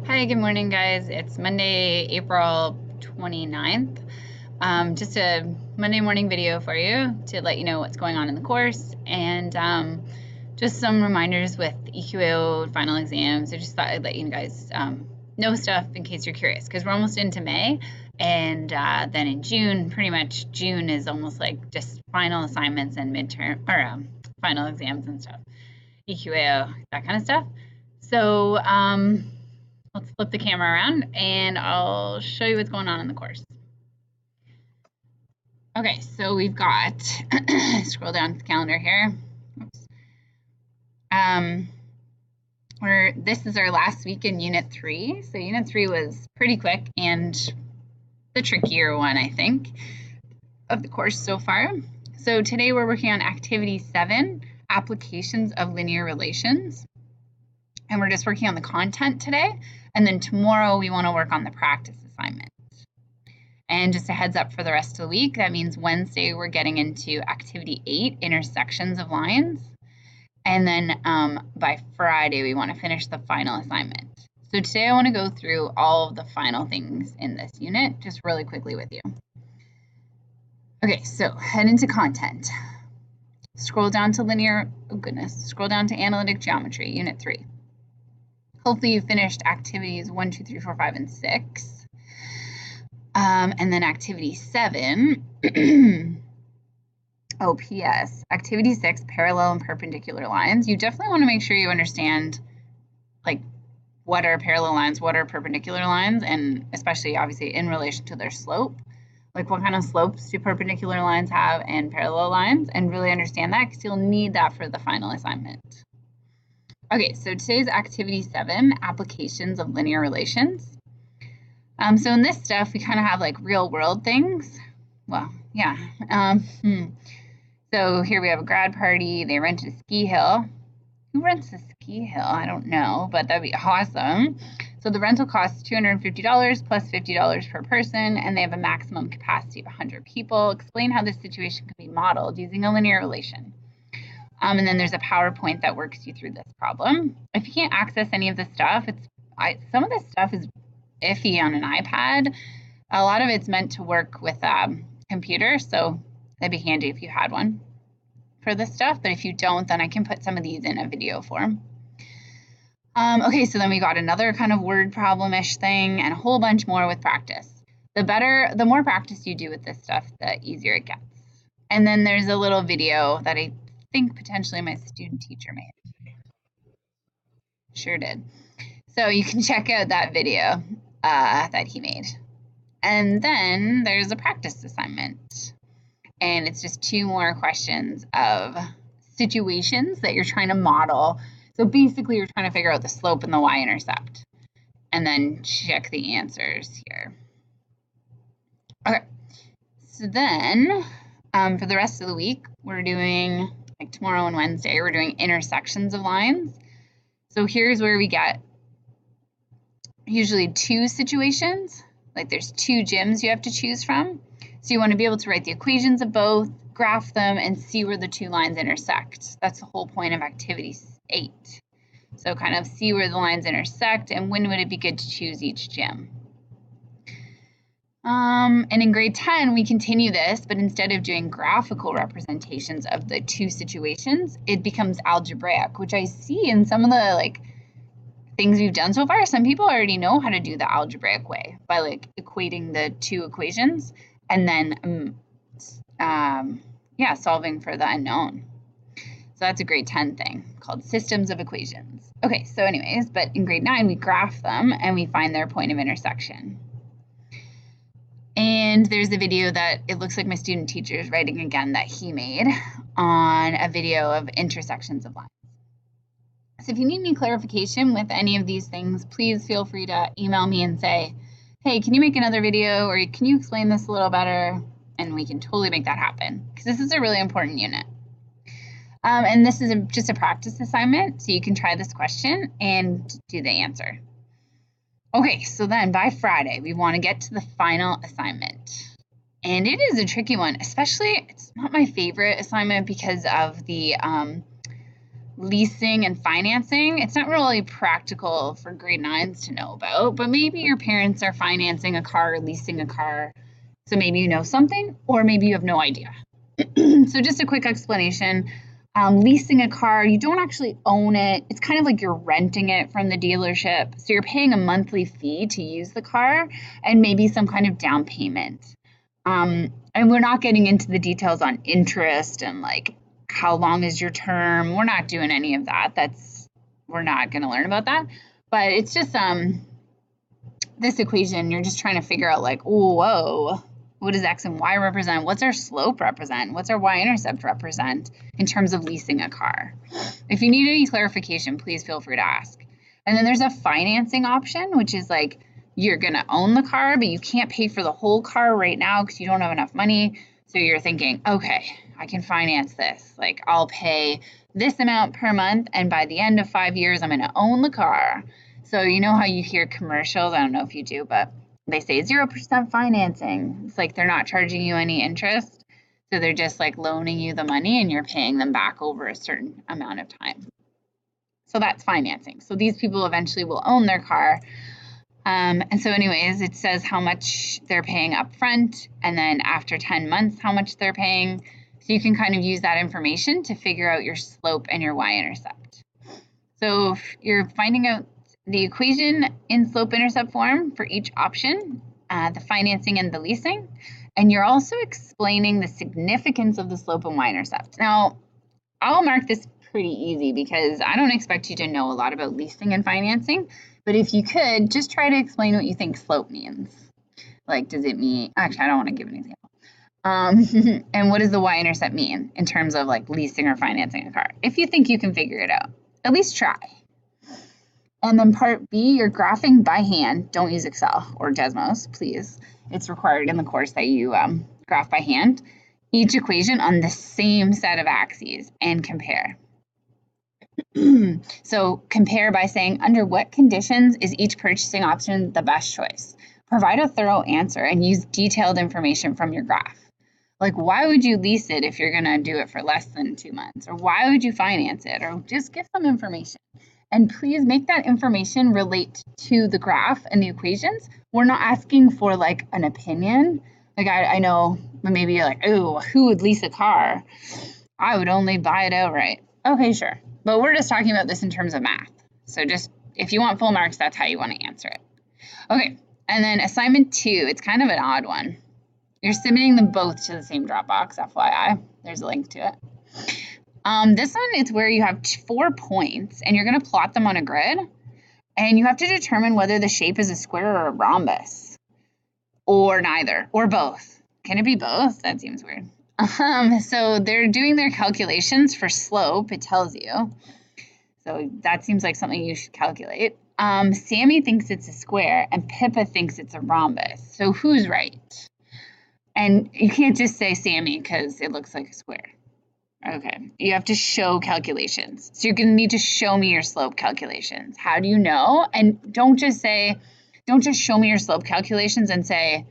Hi, good morning, guys. It's Monday, April 29th. Just a Monday morning video for you to let you know what's going on in the course and just some reminders with EQO final exams. I just thought I'd let you guys know stuff in case you're curious because we're almost into May, and then in June, pretty much June is almost like just final assignments and midterm or final exams and stuff, EQO, that kind of stuff. So let's flip the camera around and I'll show you what's going on in the course. Okay, so we've got, scroll down to the calendar here. Oops. This is our last week in Unit 3. So Unit 3 was pretty quick and the trickier one, I think, of the course so far. So today we're working on Activity 7, Applications of Linear Relations. And we're just working on the content today. And then tomorrow we want to work on the practice assignment. And just a heads up for the rest of the week, that means Wednesday we're getting into Activity 8, Intersections of Lines. And then by Friday we want to finish the final assignment. So today I want to go through all of the final things in this unit, just really quickly with you. Okay, so head into content. Scroll down to scroll down to Analytic Geometry, Unit 3. Hopefully you finished activities 1, 2, 3, 4, 5, and 6. And then activity 7, oh, P.S., activity 6, parallel and perpendicular lines. You definitely want to make sure you understand, like, what are parallel lines, what are perpendicular lines, and especially, obviously, in relation to their slope. Like, what kind of slopes do perpendicular lines have and parallel lines, and really understand that because you'll need that for the final assignment. Okay, so today's activity 7, applications of linear relations. So in this stuff, we kind of have like real world things. Well, yeah. So here we have a grad party. They rented a ski hill. Who rents a ski hill? I don't know, but that'd be awesome. So the rental costs $250 plus $50 per person, and they have a maximum capacity of 100 people. Explain how this situation can be modeled using a linear relation. And then there's a PowerPoint that works you through this problem. If you can't access any of this stuff, some of this stuff is iffy on an iPad. A lot of it's meant to work with computers, so that'd be handy if you had one for this stuff. But if you don't, then I can put some of these in a video form. Okay, so then we got another kind of word problem-ish thing and a whole bunch more with practice. The more practice you do with this stuff, the easier it gets. And then there's a little video that I think potentially my student teacher made. Sure did. So you can check out that video that he made. And then there's a practice assignment. And it's just 2 more questions of situations that you're trying to model. So basically you're trying to figure out the slope and the y-intercept. And then check the answers here. Okay. So then for the rest of the week, we're doing, like tomorrow and Wednesday, we're doing intersections of lines. So here's where we get usually 2 situations. Like there's 2 gyms you have to choose from. So you want to be able to write the equations of both, graph them, and see where the 2 lines intersect. That's the whole point of activity 8. So kind of see where the lines intersect and when would it be good to choose each gym. And in grade 10, we continue this, but instead of doing graphical representations of the 2 situations, it becomes algebraic, which I see in some of the things we've done so far. Some people already know how to do the algebraic way by equating the 2 equations and then solving for the unknown. So that's a grade 10 thing called systems of equations. Okay, so anyways, but in grade 9, we graph them and we find their point of intersection. And there's a video that it looks like my student teacher is writing again that he made on a video of intersections of lines. So if you need any clarification with any of these things, please feel free to email me and say, hey, can you make another video or can you explain this a little better? And we can totally make that happen because this is a really important unit. And this is just a practice assignment, so you can try this question and do the answer. Okay, so then by Friday, we want to get to the final assignment. And it is a tricky one, especially it's not my favorite assignment because of the leasing and financing, it's not really practical for grade 9s to know about, but maybe your parents are financing a car or leasing a car. So maybe you know something, or maybe you have no idea. So just a quick explanation. Leasing a car, you don't actually own it. It's kind of like you're renting it from the dealership. So you're paying a monthly fee to use the car and maybe some kind of down payment. And we're not getting into the details on interest and like how long is your term. We're not doing any of that. We're not going to learn about that. But it's just this equation, you're just trying to figure out like, whoa, what does X and Y represent? What's our slope represent? What's our Y-intercept represent in terms of leasing a car? If you need any clarification, please feel free to ask. And then there's a financing option, which is like you're going to own the car, but you can't pay for the whole car right now because you don't have enough money. So you're thinking, okay, I can finance this. Like I'll pay this amount per month, and by the end of 5 years, I'm going to own the car. So you know how you hear commercials? I don't know if you do, but they say 0% financing. It's like they're not charging you any interest. So they're just like loaning you the money and you're paying them back over a certain amount of time. So that's financing. So these people eventually will own their car. And so anyways, it says how much they're paying up front, and then after 10 months, how much they're paying. So you can kind of use that information to figure out your slope and your y-intercept. So if you're finding out the equation in slope-intercept form for each option, the financing and the leasing, and you're also explaining the significance of the slope and y-intercept. Now, I'll mark this pretty easy because I don't expect you to know a lot about leasing and financing, but if you could, just try to explain what you think slope means. Like, does it mean, actually, I don't want to give an example. And what does the y-intercept mean in terms of like leasing or financing a car? If you think you can figure it out, at least try. And then part B, you're graphing by hand. Don't use Excel or Desmos, please. It's required in the course that you graph by hand each equation on the same set of axes and compare. So compare by saying, under what conditions is each purchasing option the best choice? Provide a thorough answer and use detailed information from your graph. Like, why would you lease it if you're going to do it for less than 2 months? Or why would you finance it? Or just give some information. And please make that information relate to the graph and the equations. We're not asking for like an opinion. Like I know maybe you're like, oh, who would lease a car? I would only buy it outright. Okay, sure. But we're just talking about this in terms of math. So just if you want full marks, that's how you want to answer it. Okay, and then assignment 2, it's kind of an odd one. You're submitting them both to the same Dropbox, FYI. There's a link to it. This one is where you have 4 points and you're going to plot them on a grid, and you have to determine whether the shape is a square or a rhombus, or neither, or both. Can it be both? That seems weird. So they're doing their calculations for slope, it tells you. So that seems like something you should calculate. Sammy thinks it's a square and Pippa thinks it's a rhombus. So who's right? And you can't just say Sammy because it looks like a square. Okay, you have to show calculations. So you're going to need to show me your slope calculations. How do you know? And don't just show me your slope calculations and say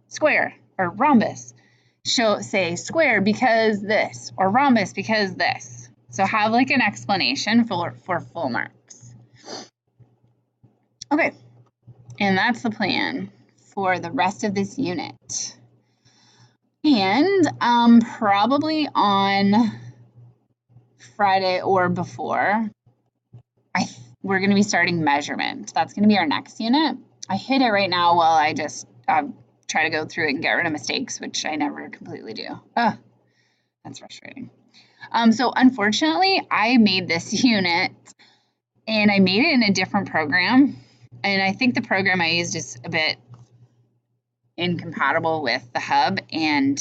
square or rhombus. Say square because this, or rhombus because this. So have like an explanation for full marks. Okay, and that's the plan for the rest of this unit. And probably on Friday or before, we're going to be starting measurement. That's going to be our next unit. I hit it right now while I just try to go through it and get rid of mistakes, which I never completely do. That's frustrating. So unfortunately, I made this unit, and I made it in a different program. And I think the program I used is a bit incompatible with the hub and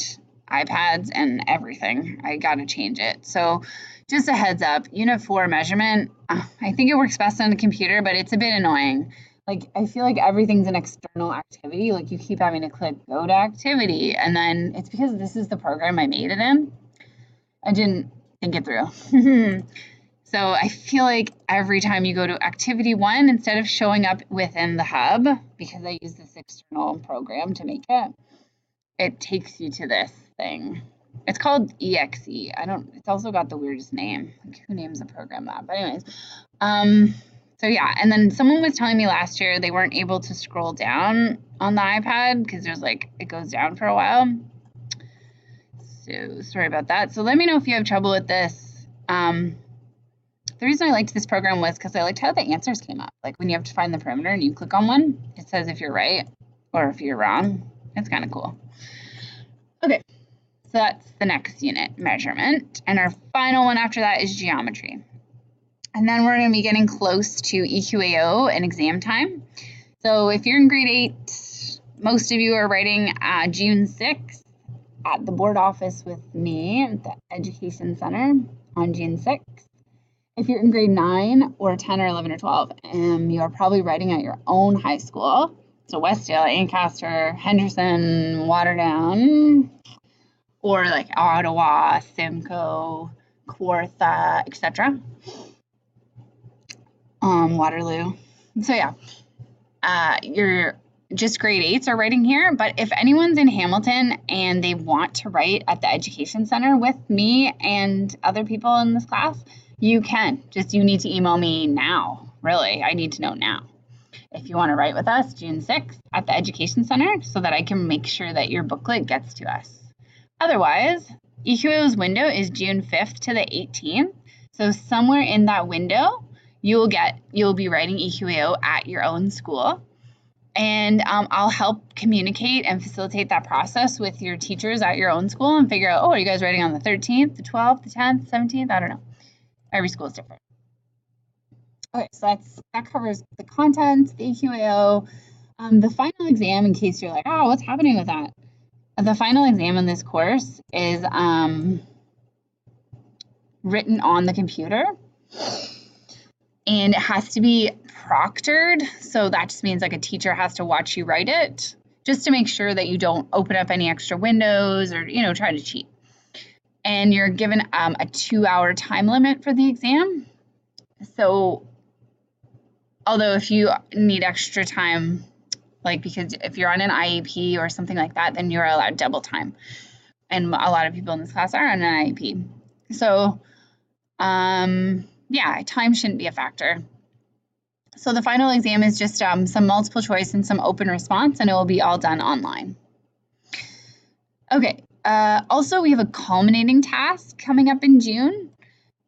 iPads and everything. I got to change it. So just a heads up, Unit 4 measurement, I think it works best on the computer, but it's a bit annoying. Like, I feel like everything's an external activity. Like, you keep having to click go to activity, and then it's because this is the program I made it in. I didn't think it through. So I feel like every time you go to activity 1, instead of showing up within the hub, because I use this external program to make it, it takes you to this thing. It's called EXE. It's also got the weirdest name. Like, who names a program that? But anyways, so yeah, and then someone was telling me last year they weren't able to scroll down on the iPad because there's like, it goes down for a while. So sorry about that. So let me know if you have trouble with this. The reason I liked this program was because I liked how the answers came up. Like when you have to find the perimeter and you click on one, it says if you're right or if you're wrong. It's kind of cool. Okay, so that's the next unit, measurement. And our final one after that is geometry. And then we're going to be getting close to EQAO and exam time. So if you're in grade 8, most of you are writing June 6th at the board office with me at the Education Center on June 6th. If you're in grade 9 or 10 or 11 or 12, you are probably writing at your own high school. So Westdale, Ancaster, Henderson, Waterdown, or like Ottawa, Simcoe, Kawartha, etc. Waterloo. So yeah, you're just grade 8s are writing here, but if anyone's in Hamilton and they want to write at the Education Center with me and other people in this class, you can. You need to email me now. Really, I need to know now. If you want to write with us June 6th at the Education Center so that I can make sure that your booklet gets to us. Otherwise, EQAO's window is June 5th to the 18th. So somewhere in that window, you'll be writing EQAO at your own school. And I'll help communicate and facilitate that process with your teachers at your own school and figure out, oh, are you guys writing on the 13th, the 12th, the 10th, 17th? I don't know. Every school is different. Okay, so that covers the content, the EQAO. The final exam, in case you're like, oh, what's happening with that? The final exam in this course is written on the computer, and it has to be proctored. So that just means like a teacher has to watch you write it just to make sure that you don't open up any extra windows or, try to cheat. And you're given a 2-hour time limit for the exam. So although if you need extra time, like because if you're on an IEP or something like that, then you're allowed double time. And a lot of people in this class are on an IEP. So yeah, time shouldn't be a factor. So the final exam is just some multiple choice and some open response, and it will be all done online. Okay, also we have a culminating task coming up in June,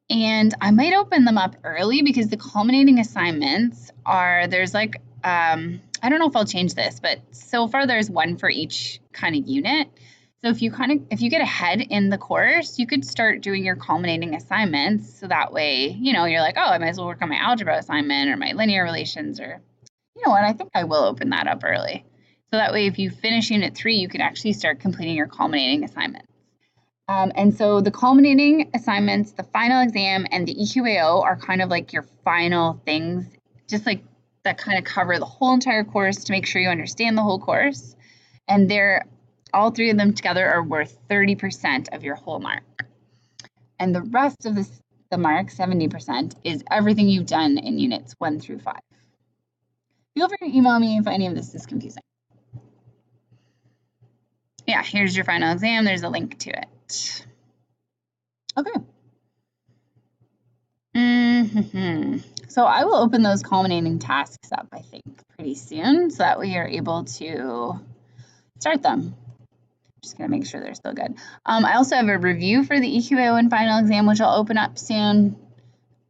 and I might open them up early because the culminating assignments there's like, I don't know if I'll change this, but so far there's one for each kind of unit. So if you get ahead in the course, you could start doing your culminating assignments. So that way, you're like, oh, I might as well work on my algebra assignment or my linear relations, or, what, I think I will open that up early. So that way, if you finish unit 3, you can actually start completing your culminating assignments. And so the culminating assignments, the final exam, and the EQAO are kind of like your final things, just like that kind of cover the whole entire course to make sure you understand the whole course. And all 3 of them together are worth 30% of your whole mark. And the rest of the mark, 70%, is everything you've done in units 1 through 5. Feel free to email me if any of this is confusing. Yeah, here's your final exam. There's a link to it. Okay. So I will open those culminating tasks up, I think, pretty soon, so that we are able to start them. Just going to make sure they're still good. I also have a review for the EQAO and final exam, which I'll open up soon.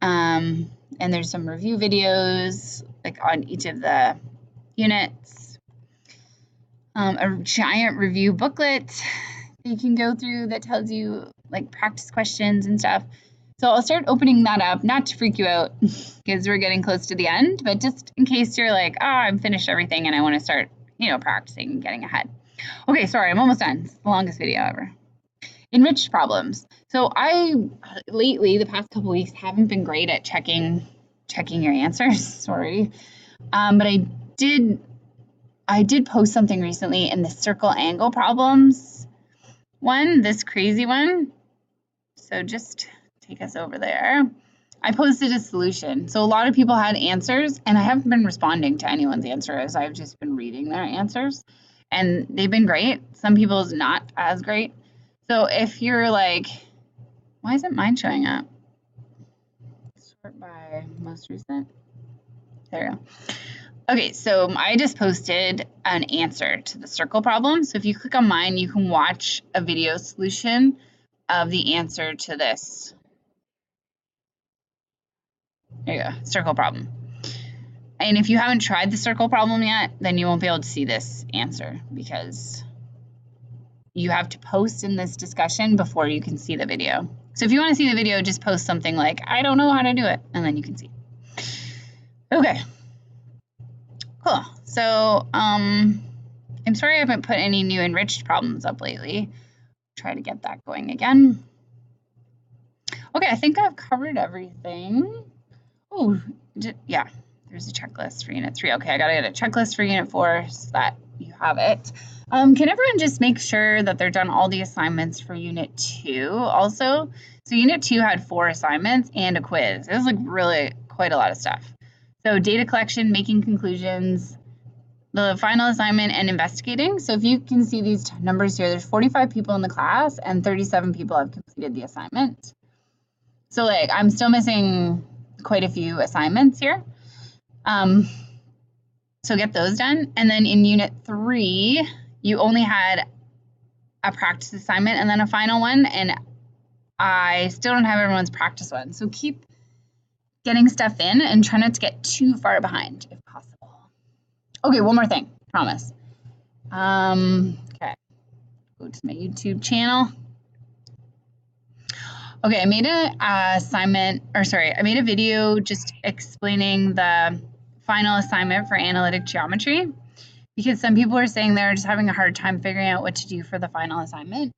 And there's some review videos like on each of the units. A giant review booklet that you can go through that tells you like practice questions and stuff. So I'll start opening that up, not to freak you out because we're getting close to the end, but just in case you're like, oh, I'm finished everything and I want to start, practicing and getting ahead. Okay, sorry, I'm almost done. It's the longest video ever. Enriched problems. So I, lately, the past couple weeks, haven't been great at checking your answers, sorry. But I did post something recently in the circle angle problems one, this crazy one. So just take us over there. I posted a solution. So a lot of people had answers, and I haven't been responding to anyone's answers. I've just been reading their answers. And they've been great. Some people's not as great. So if you're like, why isn't mine showing up? Sort by most recent. There we go. Okay, so I just posted an answer to the circle problem. So if you click on mine, you can watch a video solution of the answer to this. There you go, circle problem. And if you haven't tried the circle problem yet, then you won't be able to see this answer because you have to post in this discussion before you can see the video. So if you want to see the video, just post something like, I don't know how to do it, and then you can see. Okay, cool. So I'm sorry I haven't put any new enriched problems up lately. Try to get that going again. Okay, I think I've covered everything. Oh, yeah, there's a checklist for Unit 3. Okay, I gotta get a checklist for Unit 4 so that you have it. Can everyone just make sure that they're done all the assignments for Unit 2 also? So Unit 2 had 4 assignments and a quiz. It was like really quite a lot of stuff. So data collection, making conclusions, the final assignment, and investigating. So if you can see these numbers here, there's 45 people in the class and 37 people have completed the assignment. So like I'm still missing quite a few assignments here. So get those done. And then in Unit 3, you only had a practice assignment and then a final one, and I still don't have everyone's practice one. So keep getting stuff in and try not to get too far behind if possible. Okay, one more thing, promise. Okay, go to my YouTube channel. Okay, I made I made a video just explaining the final assignment for analytic geometry because some people are saying they're just having a hard time figuring out what to do for the final assignment.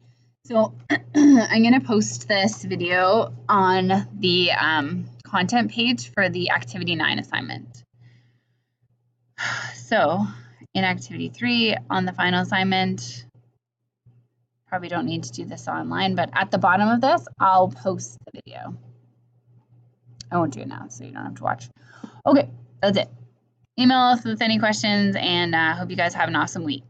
So I'm going to post this video on the content page for the Activity 9 assignment. So in Activity 3 on the final assignment, probably don't need to do this online, but at the bottom of this, I'll post the video. I won't do it now, so you don't have to watch. Okay, that's it. Email us with any questions, and hope you guys have an awesome week.